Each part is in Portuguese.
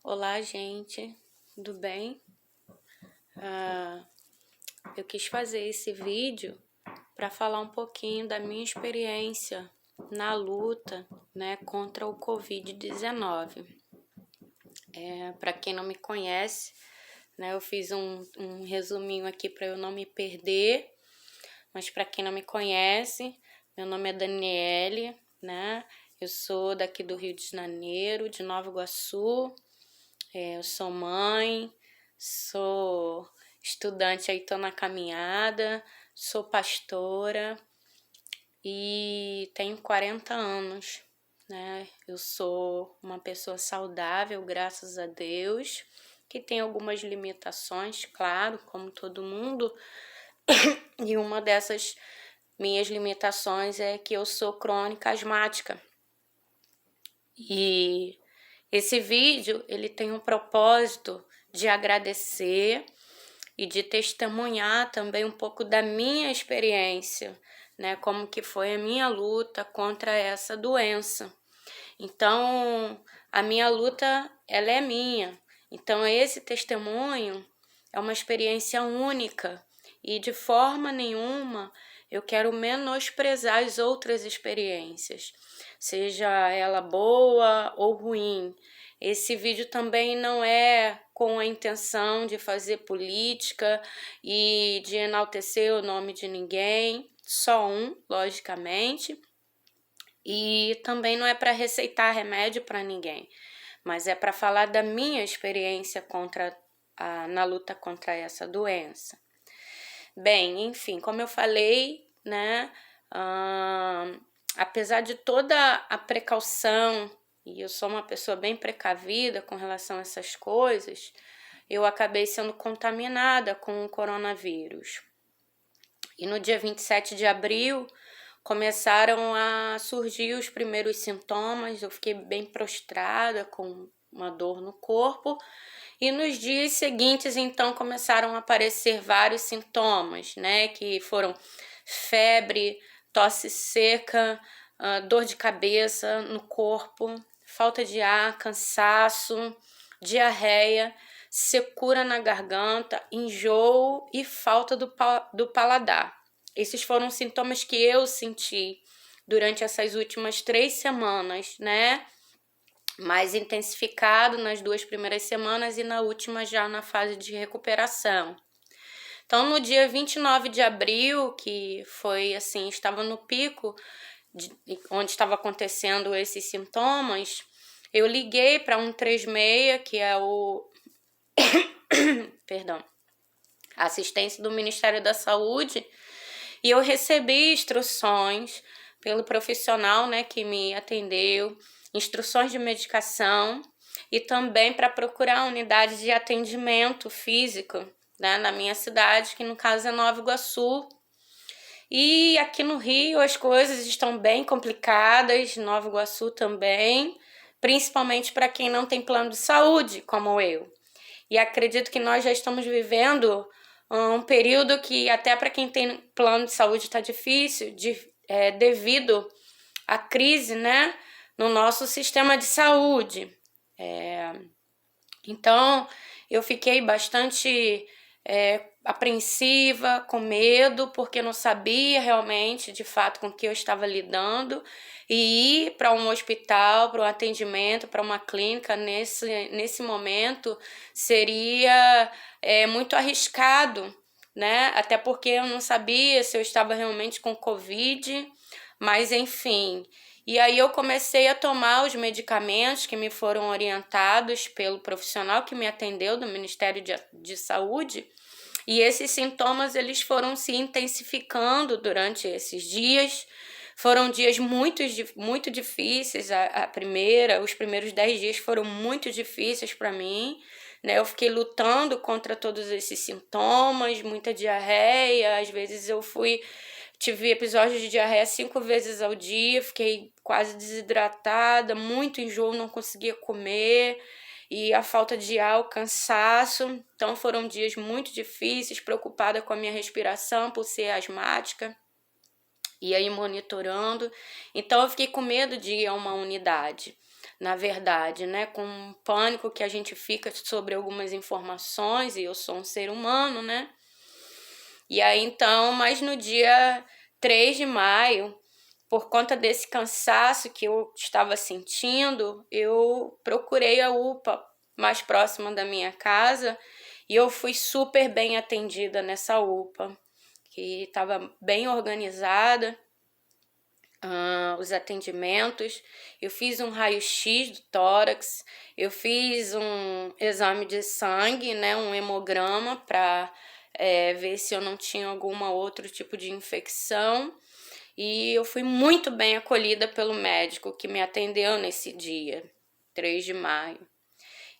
Olá, gente, tudo bem? Eu quis fazer esse vídeo para falar um pouquinho da minha experiência na luta, né, contra o Covid-19. Para quem não me conhece, né, eu fiz um resuminho aqui para eu não me perder, mas para quem não me conhece, meu nome é Daniele, né? Eu sou daqui do Rio de Janeiro, de Nova Iguaçu. Eu sou mãe, sou estudante, aí tô na caminhada, sou pastora e tenho 40 anos, né? Eu sou uma pessoa saudável, graças a Deus, que tem algumas limitações, claro, como todo mundo, e uma dessas minhas limitações é que eu sou crônica asmática. E esse vídeo, ele tem um propósito de agradecer e de testemunhar também um pouco da minha experiência, né? Como que foi a minha luta contra essa doença. Então, a minha luta, ela é minha. Então, esse testemunho é uma experiência única e de forma nenhuma eu quero menosprezar as outras experiências, seja ela boa ou ruim. Esse vídeo também não é com a intenção de fazer política e de enaltecer o nome de ninguém, só um, logicamente. E também não é para receitar remédio para ninguém, mas é para falar da minha experiência na luta contra essa doença. Bem, enfim, como eu falei, né, apesar de toda a precaução, e eu sou uma pessoa bem precavida com relação a essas coisas, eu acabei sendo contaminada com o coronavírus. E no dia 27 de abril, começaram a surgir os primeiros sintomas, eu fiquei bem prostrada, com uma dor no corpo, e nos dias seguintes, então, começaram a aparecer vários sintomas, né, que foram febre, tosse seca, dor de cabeça no corpo, falta de ar, cansaço, diarreia, secura na garganta, enjoo e falta do paladar. Esses foram sintomas que eu senti durante essas últimas 3 semanas, né? Mais intensificado nas 2 primeiras semanas e na última já na fase de recuperação. Então, no dia 29 de abril, que foi assim, estava no pico onde estava acontecendo esses sintomas, eu liguei para 136, que é o perdão, assistência do Ministério da Saúde, e eu recebi instruções pelo profissional, né, que me atendeu, instruções de medicação e também para procurar a unidade de atendimento físico, né, na minha cidade, que no caso é Nova Iguaçu. E aqui no Rio as coisas estão bem complicadas, Nova Iguaçu também, principalmente para quem não tem plano de saúde, como eu. E acredito que nós já estamos vivendo um período que até para quem tem plano de saúde está difícil, devido à crise, né, no nosso sistema de saúde. Então, eu fiquei bastante apreensiva, com medo, porque não sabia realmente, de fato, com o que eu estava lidando, e ir para um hospital, para um atendimento, para uma clínica, nesse momento, seria muito arriscado, né? Até porque eu não sabia se eu estava realmente com Covid, mas enfim. E aí eu comecei a tomar os medicamentos que me foram orientados pelo profissional que me atendeu do Ministério de Saúde, e esses sintomas eles foram se intensificando durante esses dias. Foram dias muito difíceis, os primeiros 10 dias foram muito difíceis para mim, né? Eu fiquei lutando contra todos esses sintomas, muita diarreia, às vezes tive episódios de diarreia 5 vezes ao dia, fiquei quase desidratada, muito enjoo, não conseguia comer, e a falta de ar, o cansaço. Então foram dias muito difíceis, preocupada com a minha respiração por ser asmática, e aí monitorando. Então eu fiquei com medo de ir a uma unidade, na verdade, né? Com um pânico que a gente fica sobre algumas informações, e eu sou um ser humano, né? E aí então, mas no dia 3 de maio, por conta desse cansaço que eu estava sentindo, eu procurei a UPA mais próxima da minha casa e eu fui super bem atendida nessa UPA, que estava bem organizada, os atendimentos. Eu fiz um raio-x do tórax, eu fiz um exame de sangue, né, um hemograma para ver se eu não tinha alguma outro tipo de infecção. E eu fui muito bem acolhida pelo médico que me atendeu nesse dia, 3 de maio.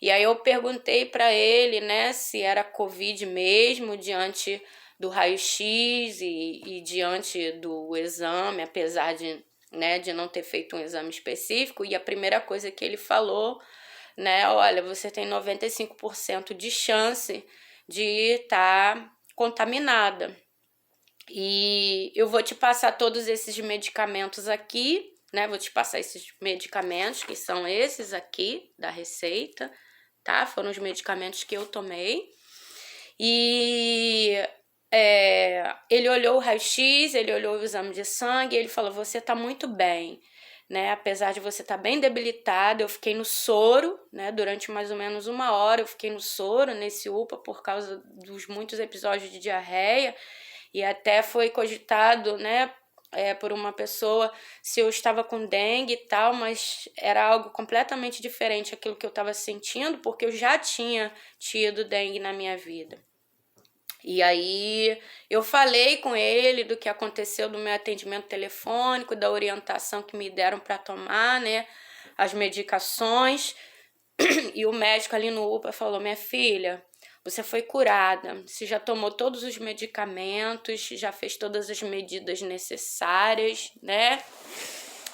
E aí eu perguntei para ele, né, se era Covid mesmo, diante do raio-x e diante do exame, apesar de, né, de não ter feito um exame específico. E a primeira coisa que ele falou, né, olha, você tem 95% de chance de estar contaminada. E eu vou te passar todos esses medicamentos aqui, né? Vou te passar esses medicamentos, que são esses aqui da receita, tá? Foram os medicamentos que eu tomei. E ele olhou o raio-x, ele olhou o exame de sangue, ele falou, você tá muito bem, né? Apesar de você estar bem debilitada, eu fiquei no soro, né? Durante mais ou menos 1 hora eu fiquei no soro, nesse UPA, por causa dos muitos episódios de diarreia. E até foi cogitado, né, por uma pessoa se eu estava com dengue e tal, mas era algo completamente diferente aquilo que eu estava sentindo, porque eu já tinha tido dengue na minha vida. E aí eu falei com ele do que aconteceu do meu atendimento telefônico, da orientação que me deram para tomar, né, as medicações. E o médico ali no UPA falou, minha filha, você foi curada, você já tomou todos os medicamentos, já fez todas as medidas necessárias, né?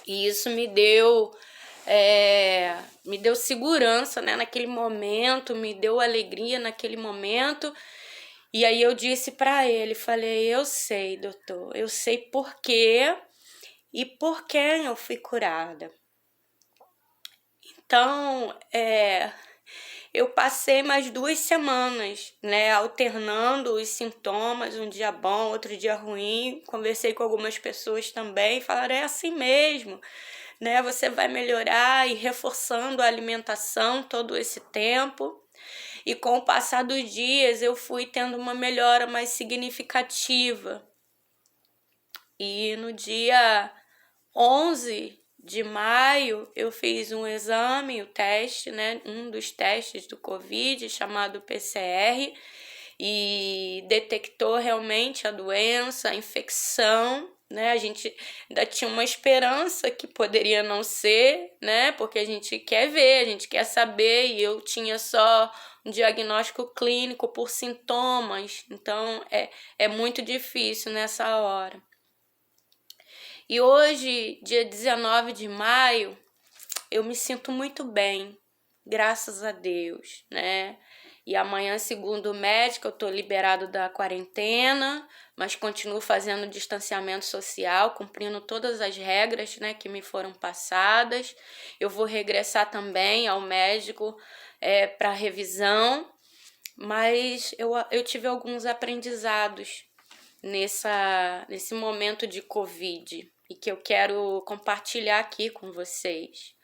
E isso me deu segurança, né, naquele momento, me deu alegria naquele momento. E aí eu disse para ele, falei, eu sei, doutor, eu sei por quê e por quem eu fui curada. Então, eu passei mais 2 semanas, né, alternando os sintomas, um dia bom, outro dia ruim. Conversei com algumas pessoas também, falaram, é assim mesmo, né, você vai melhorar, e reforçando a alimentação todo esse tempo. E com o passar dos dias, eu fui tendo uma melhora mais significativa. E no dia 11 de maio, eu fiz um exame, o teste, né? Um dos testes do Covid, chamado PCR, e detectou realmente a doença, a infecção, né? A gente ainda tinha uma esperança que poderia não ser, né? Porque a gente quer ver, a gente quer saber, e eu tinha só um diagnóstico clínico por sintomas, então é muito difícil nessa hora. E hoje, dia 19 de maio, eu me sinto muito bem, graças a Deus, né? E amanhã, segundo o médico, eu tô liberado da quarentena, mas continuo fazendo distanciamento social, cumprindo todas as regras, né, que me foram passadas. Eu vou regressar também ao médico para revisão, mas eu tive alguns aprendizados nesse momento de Covid e que eu quero compartilhar aqui com vocês.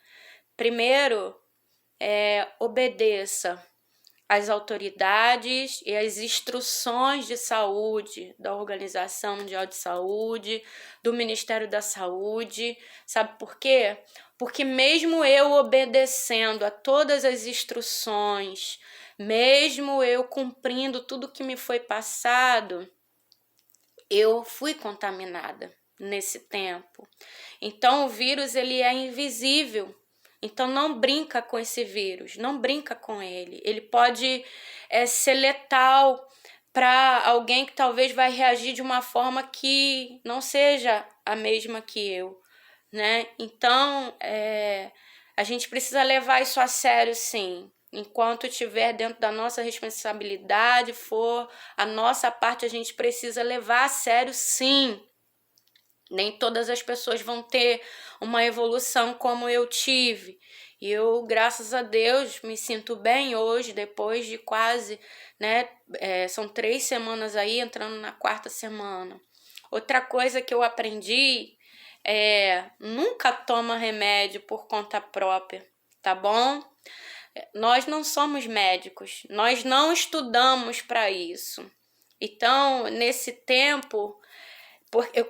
Primeiro, obedeça às autoridades e às instruções de saúde da Organização Mundial de Saúde, do Ministério da Saúde. Sabe por quê? Porque mesmo eu obedecendo a todas as instruções, mesmo eu cumprindo tudo que me foi passado, eu fui contaminada nesse tempo. Então o vírus, ele é invisível. Então não brinca com esse vírus, não brinca com ele. Ele pode ser letal para alguém que talvez vai reagir de uma forma que não seja a mesma que eu, né? Então a gente precisa levar isso a sério, sim. Enquanto estiver dentro da nossa responsabilidade, for a nossa parte, a gente precisa levar a sério, sim. Nem todas as pessoas vão ter uma evolução como eu tive. E eu, graças a Deus, me sinto bem hoje, depois de quase, né? São 3 semanas aí, entrando na 4ª semana. Outra coisa que eu aprendi é nunca toma remédio por conta própria, tá bom? Nós não somos médicos, nós não estudamos para isso. Então, nesse tempo,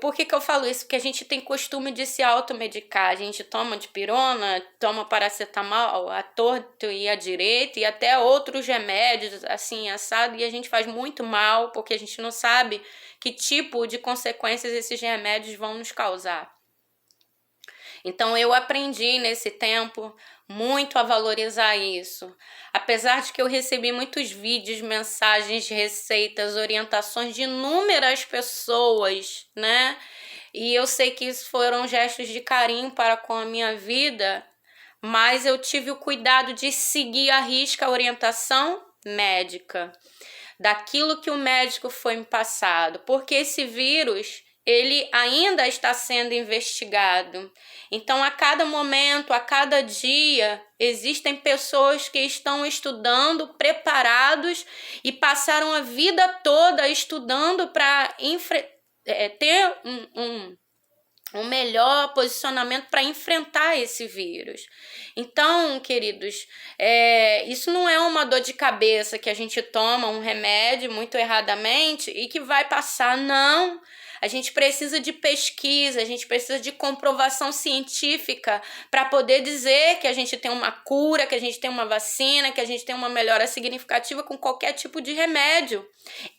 por que eu falo isso? Porque a gente tem costume de se automedicar. A gente toma dipirona, toma paracetamol, à torto e à direita, e até outros remédios, assim, assado, e a gente faz muito mal, porque a gente não sabe que tipo de consequências esses remédios vão nos causar. Então, eu aprendi nesse tempo muito a valorizar isso. Apesar de que eu recebi muitos vídeos, mensagens, receitas, orientações de inúmeras pessoas, né? E eu sei que isso foram gestos de carinho para com a minha vida, mas eu tive o cuidado de seguir à risca a orientação médica, daquilo que o médico foi me passado, porque esse vírus ele ainda está sendo investigado. Então, a cada momento, a cada dia, existem pessoas que estão estudando, preparados e passaram a vida toda estudando para ter um melhor posicionamento para enfrentar esse vírus. Então, queridos, isso não é uma dor de cabeça que a gente toma um remédio muito erradamente e que vai passar, não. A gente precisa de pesquisa, a gente precisa de comprovação científica para poder dizer que a gente tem uma cura, que a gente tem uma vacina, que a gente tem uma melhora significativa com qualquer tipo de remédio.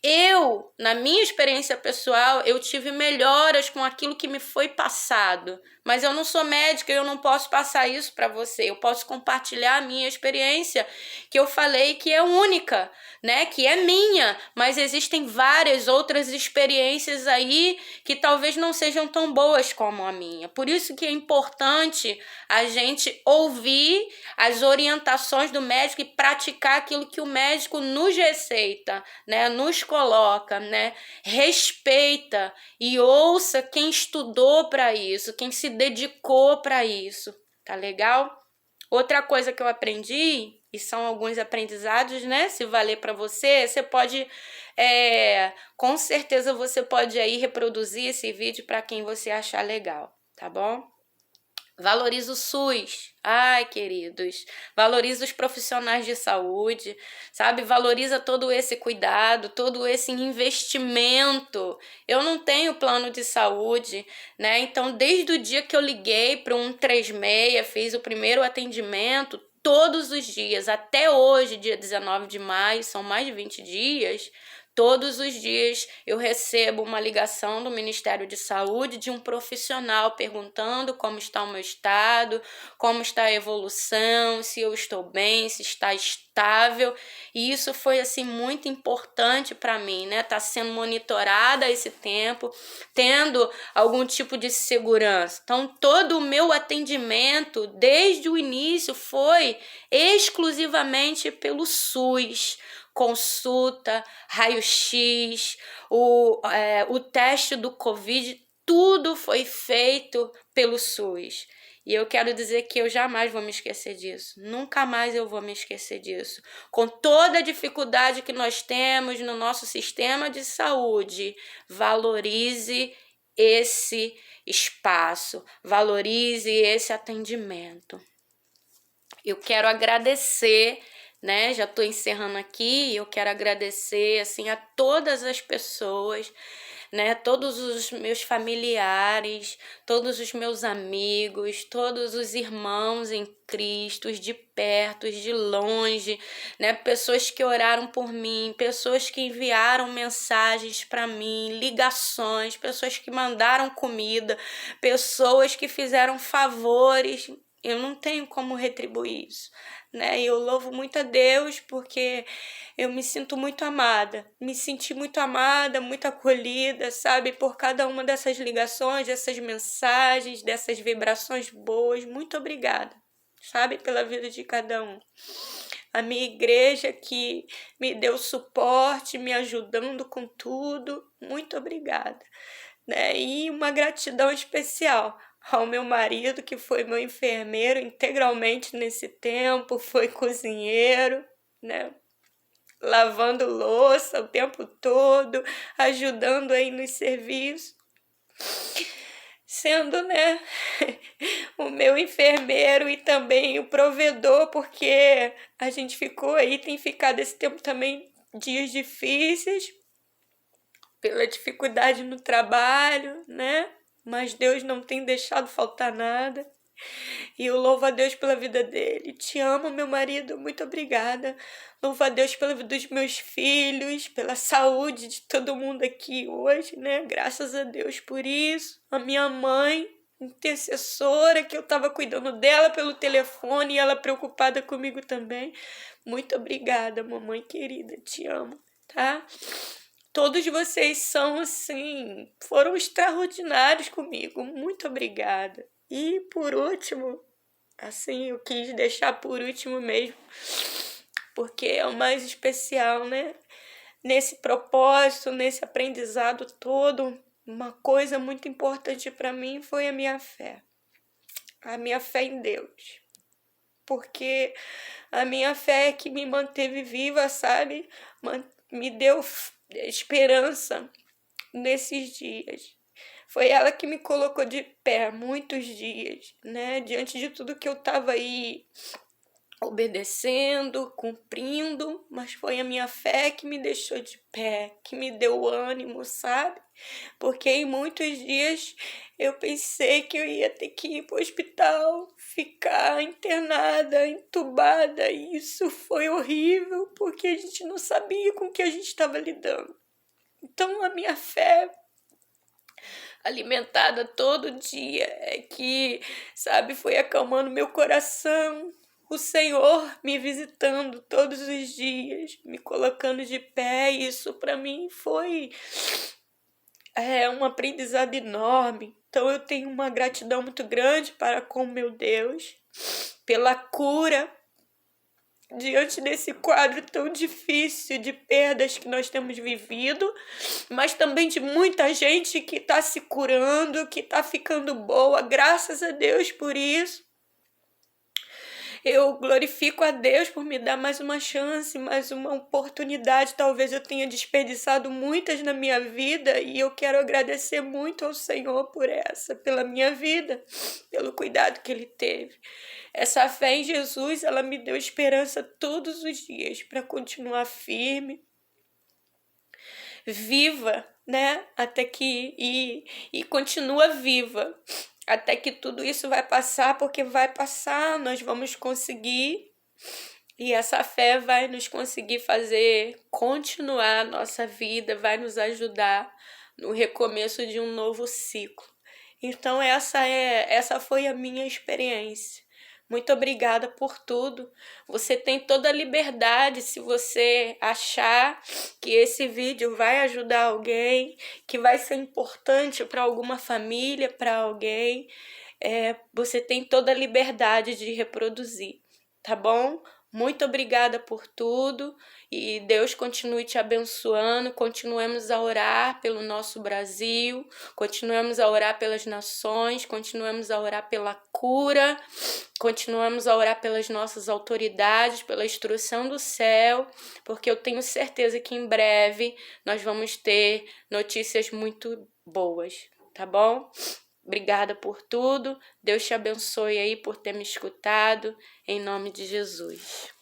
Eu, na minha experiência pessoal, eu tive melhoras com aquilo que me foi passado, mas eu não sou médica e eu não posso passar isso para você. Eu posso compartilhar a minha experiência, que eu falei que é única, né? Que é minha, mas existem várias outras experiências aí que talvez não sejam tão boas como a minha. Por isso que é importante a gente ouvir as orientações do médico e praticar aquilo que o médico nos receita, né? Nos coloca, né? Respeita e ouça quem estudou para isso, quem se dedicou para isso, tá legal? Outra coisa que eu aprendi, e são alguns aprendizados, né? Se valer para você, você pode, com certeza você pode aí reproduzir esse vídeo para quem você achar legal, tá bom? Valoriza o SUS. Ai, queridos, valoriza os profissionais de saúde, sabe? Valoriza todo esse cuidado, todo esse investimento. Eu não tenho plano de saúde, né? Então, desde o dia que eu liguei para o 136, fiz o primeiro atendimento, todos os dias, até hoje, dia 19 de maio, são mais de 20 dias, todos os dias eu recebo uma ligação do Ministério de Saúde de um profissional perguntando como está o meu estado, como está a evolução, se eu estou bem, se está estável. E isso foi assim muito importante para mim, né? Tá sendo monitorada esse tempo, tendo algum tipo de segurança. Então, todo o meu atendimento desde o início foi exclusivamente pelo SUS. Consulta, raio-x, o teste do Covid, tudo foi feito pelo SUS. E eu quero dizer que eu jamais vou me esquecer disso. Nunca mais eu vou me esquecer disso. Com toda a dificuldade que nós temos no nosso sistema de saúde, valorize esse espaço, valorize esse atendimento. Eu quero agradecer, né? Já estou encerrando aqui. Eu quero agradecer assim a todas as pessoas, né? Todos os meus familiares, todos os meus amigos, todos os irmãos em Cristo, os de perto, os de longe, né? Pessoas que oraram por mim, pessoas que enviaram mensagens para mim, ligações, pessoas que mandaram comida, pessoas que fizeram favores. Eu não tenho como retribuir isso, né? E eu louvo muito a Deus porque eu me sinto muito amada. Me senti muito amada, muito acolhida, sabe? Por cada uma dessas ligações, dessas mensagens, dessas vibrações boas. Muito obrigada, sabe? Pela vida de cada um. A minha igreja que me deu suporte, me ajudando com tudo. Muito obrigada, né? E uma gratidão especial ao meu marido, que foi meu enfermeiro integralmente nesse tempo, foi cozinheiro, né? Lavando louça o tempo todo, ajudando aí nos serviços, sendo, né, o meu enfermeiro e também o provedor, porque a gente ficou aí, tem ficado esse tempo também dias difíceis, pela dificuldade no trabalho, né? Mas Deus não tem deixado faltar nada. E eu louvo a Deus pela vida dele. Te amo, meu marido, muito obrigada. Louvo a Deus pela vida dos meus filhos, pela saúde de todo mundo aqui hoje, né? Graças a Deus por isso. A minha mãe, intercessora, que eu estava cuidando dela pelo telefone e ela preocupada comigo também. Muito obrigada, mamãe querida. Te amo, tá? Todos vocês são, assim, foram extraordinários comigo. Muito obrigada. E por último, assim, eu quis deixar por último mesmo, porque é o mais especial, né? Nesse propósito, nesse aprendizado todo, uma coisa muito importante para mim foi a minha fé. A minha fé em Deus. Porque a minha fé é que me manteve viva, sabe? Me deu esperança nesses dias. Foi ela que me colocou de pé muitos dias, né? Diante de tudo que eu estava aí obedecendo, cumprindo, mas foi a minha fé que me deixou de pé, que me deu ânimo, sabe? Porque em muitos dias eu pensei que eu ia ter que ir para o hospital, ficar internada, entubada, e isso foi horrível, porque a gente não sabia com o que a gente estava lidando. Então a minha fé alimentada todo dia é que, sabe, foi acalmando meu coração. O Senhor me visitando todos os dias, me colocando de pé, isso para mim foi um aprendizado enorme. Então eu tenho uma gratidão muito grande para com meu Deus, pela cura, diante desse quadro tão difícil de perdas que nós temos vivido, mas também de muita gente que está se curando, que está ficando boa, graças a Deus por isso. Eu glorifico a Deus por me dar mais uma chance, mais uma oportunidade. Talvez eu tenha desperdiçado muitas na minha vida e eu quero agradecer muito ao Senhor por essa, pela minha vida, pelo cuidado que Ele teve. Essa fé em Jesus, ela me deu esperança todos os dias para continuar firme, viva, né? Até que e continua viva. Até que tudo isso vai passar, porque vai passar, nós vamos conseguir. E essa fé vai nos conseguir fazer continuar a nossa vida, vai nos ajudar no recomeço de um novo ciclo. Então essa foi a minha experiência. Muito obrigada por tudo. Você tem toda a liberdade, se você achar que esse vídeo vai ajudar alguém, que vai ser importante para alguma família, para alguém, você tem toda a liberdade de reproduzir, tá bom? Muito obrigada por tudo e Deus continue te abençoando. Continuemos a orar pelo nosso Brasil, continuemos a orar pelas nações, continuemos a orar pela cura, continuemos a orar pelas nossas autoridades, pela instrução do céu, porque eu tenho certeza que em breve nós vamos ter notícias muito boas, tá bom? Obrigada por tudo. Deus te abençoe aí por ter me escutado. Em nome de Jesus.